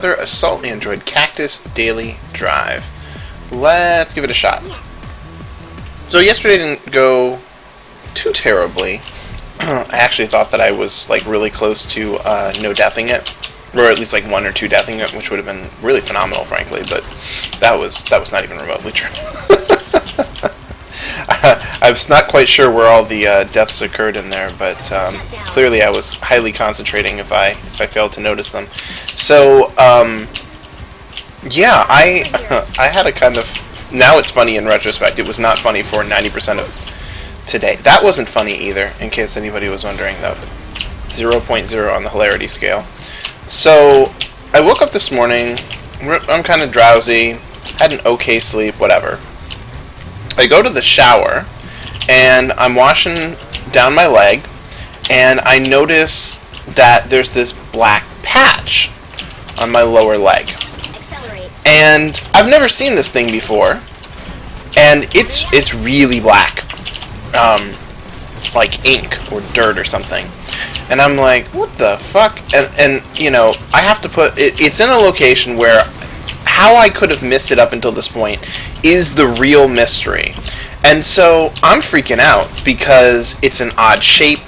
Another Assault Android Cactus Daily Drive. Let's give it a shot. So yesterday didn't go too terribly. I actually thought that I was like really close to no deathing it, or at least like 1 or 2 deathing it, which would have been really phenomenal, frankly. But that was not even remotely true. I was not quite sure where all the deaths occurred in there, but clearly I was highly concentrating if I failed to notice them. So yeah, I had a kind of, now it's funny in retrospect. It was not funny for 90% of today. That wasn't funny either, in case anybody was wondering, though. 0.0 on the hilarity scale. So I woke up this morning. I'm kind of drowsy. Had an okay sleep, whatever. I go to the shower, and I'm washing down my leg, and I notice that there's this black patch on my lower leg. Accelerate. And I've never seen this thing before, and it's really black, like ink or dirt or something. And I'm like, what the fuck? And you know, I have to put it's in a location where how I could have missed it up until this point is the real mystery. And so I'm freaking out because it's an odd shape,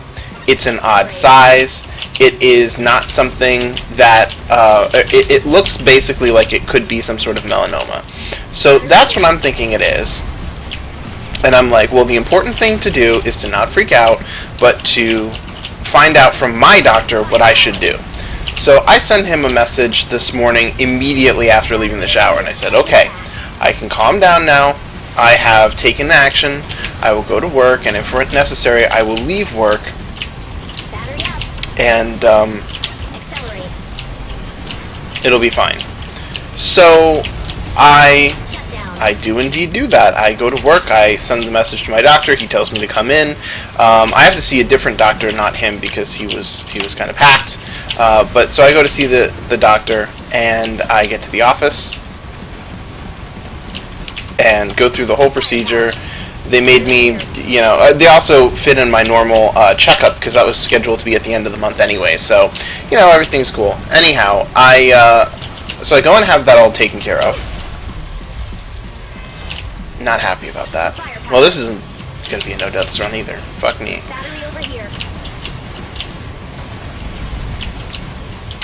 it's an odd size, it is not something that, it looks basically like it could be some sort of melanoma. So that's what I'm thinking it is. And I'm like, well, the important thing to do is to not freak out, but to find out from my doctor what I should do. So I sent him a message this morning immediately after leaving the shower, and I said, okay, I can calm down now. I have taken action. I will go to work, and if necessary, I will leave work. Battery up. And Accelerate. it'll be fine. So I Shut down. do indeed do that. I go to work. I send the message to my doctor. He tells me to come in. I have to see a different doctor, not him, because he was kind of packed. But so I go to see the doctor, and I get to the office and go through the whole procedure. They made me, you know, they also fit in my normal checkup because that was scheduled to be at the end of the month anyway. So, you know, everything's cool. Anyhow, so I go and have that all taken care of. Not happy about that. Well, this isn't going to be a no deaths run either. Fuck me. Battery over here.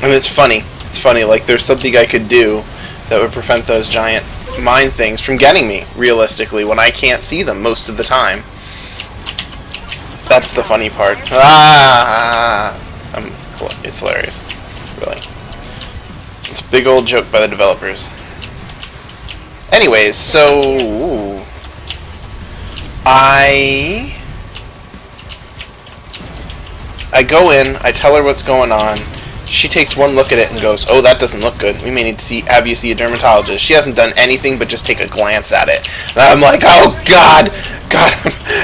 And it's funny. It's funny. Like, there's something I could do that would prevent those giant mind things from getting me, realistically, when I can't see them most of the time. That's the funny part. It's hilarious. Really. It's a big old joke by the developers. Anyways, so I go in, I tell her what's going on. She takes one look at it and goes, oh, that doesn't look good. We may need to have you see a dermatologist. She hasn't done anything but just take a glance at it. And I'm like, oh, God,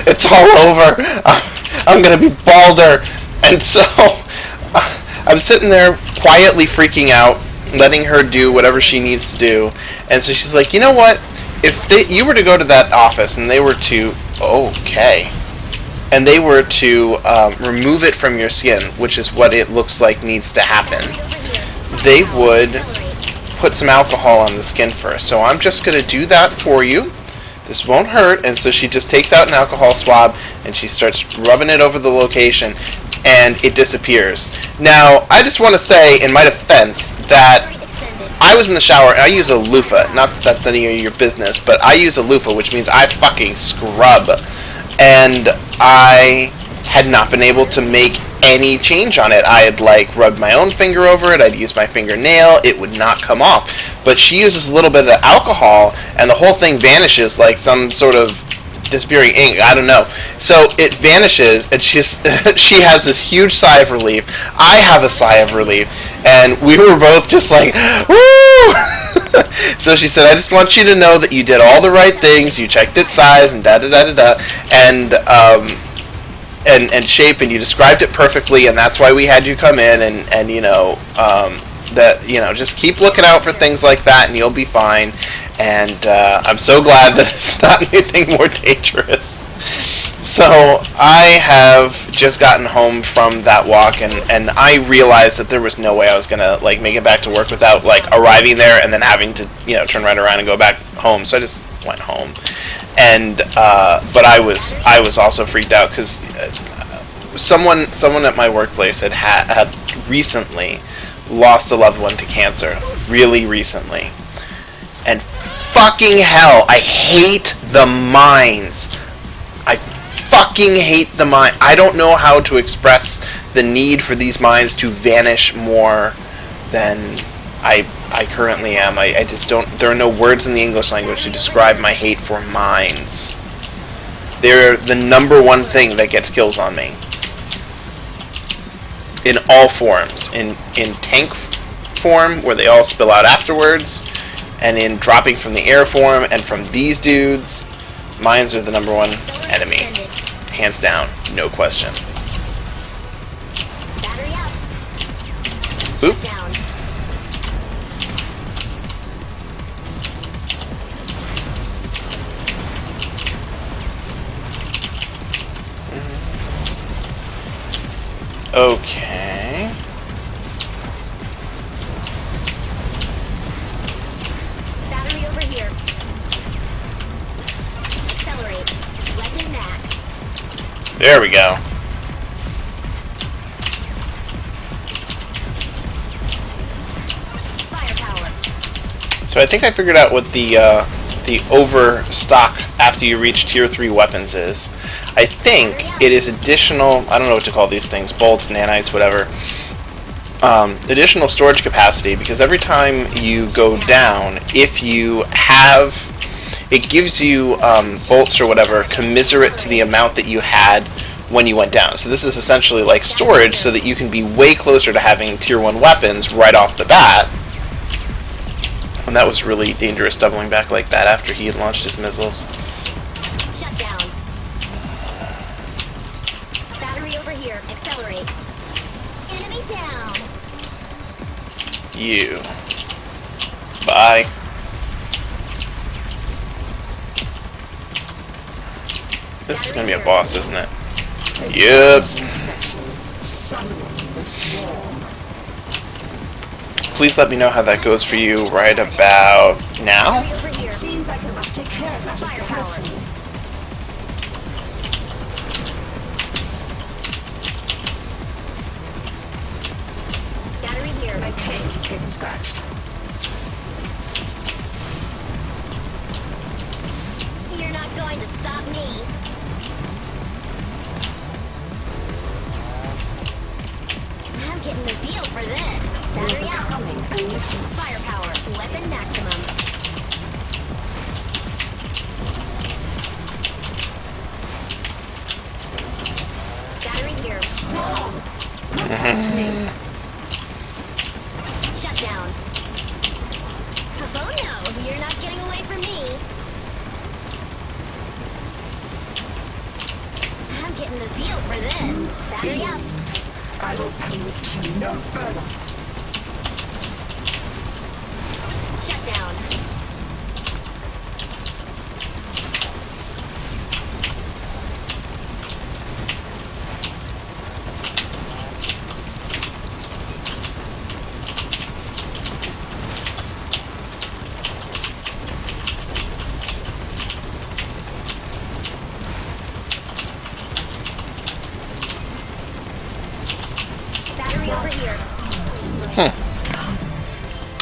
it's all over. I'm going to be balder. And so I'm sitting there quietly freaking out, letting her do whatever she needs to do. And so she's like, you know what? If you were to go to that office and they were to, and they were to remove it from your skin, which is what it looks like needs to happen, they would put some alcohol on the skin first. So I'm just going to do that for you. This won't hurt. And so she just takes out an alcohol swab and she starts rubbing it over the location, and it disappears. Now, I just want to say, in my defense, that I was in the shower, and I use a loofah. Not that that's any of your business, but I use a loofah, which means I fucking scrub. And I had not been able to make any change on it. I had like rubbed my own finger over it. I'd used my fingernail. It would not come off. But she uses a little bit of alcohol, and the whole thing vanishes like some sort of disappearing ink. I don't know. So it vanishes, and she has this huge sigh of relief. I have a sigh of relief, and we were both just like, woo! So she said, I just want you to know that you did all the right things. You checked its size and da-da-da-da-da, and shape, and you described it perfectly, and that's why we had you come in, and you know, that, you know, just keep looking out for things like that, and you'll be fine. And I'm so glad that it's not anything more dangerous. So I have just gotten home from that walk, and I realized that there was no way I was gonna like make it back to work without like arriving there and then having to turn right around and go back home. So I just went home, and but I was also freaked out because someone at my workplace had recently lost a loved one to cancer, really recently, and fucking hell, I hate the mines. I fucking hate the mine. I don't know how to express the need for these mines to vanish more than I currently am. I just don't. There are no words in the English language to describe my hate for mines. They're the number one thing that gets kills on me. In all forms. In tank form, where they all spill out afterwards, and in dropping from the air form, and from these dudes, mines are the number one enemy. Hands down, no question. Battery up. Boop. Down. Okay. Battery over here. Accelerate. Weapon max. There we go. Firepower. So I think I figured out what the overstock after you reach tier 3 weapons is. I think it is additional, I don't know what to call these things, bolts, nanites, whatever. Additional storage capacity, because every time you go down, if you have, it gives you bolts or whatever commiserate to the amount that you had when you went down. So this is essentially like storage so that you can be way closer to having tier 1 weapons right off the bat. And that was really dangerous doubling back like that after he had launched his missiles. Shut down. Battery over here. Accelerate. Enemy down. You. Bye. This is gonna be a boss, isn't it? Yep. Please let me know how that goes for you right about now. Battery over here. Seems like I must take care of that Firepower. person. Battery here. My cage is getting scratched. You're not going to stop me. I'm getting the feel for this. Battery out. Becoming a nuisance. Firepower. Weapon maximum. Battery here. Protect me. Shut down. Oh no, you're not getting away from me. I'm getting the feel for this. Battery up. I will permit you no further. Shut down. Battery over here.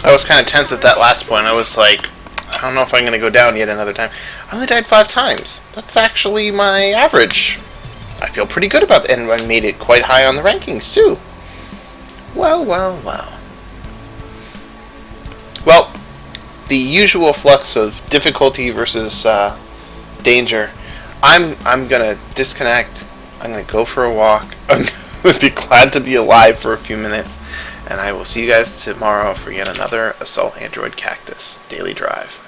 I was kind of tense at that last point. I was like, I don't know if I'm going to go down yet another time. I only died 5 times. That's actually my average. I feel pretty good about that, and I made it quite high on the rankings, too. Well, well, well. Well, the usual flux of difficulty versus danger. I'm going to disconnect. I'm going to go for a walk. I'm going to be glad to be alive for a few minutes. And I will see you guys tomorrow for yet another Assault Android Cactus Daily Drive.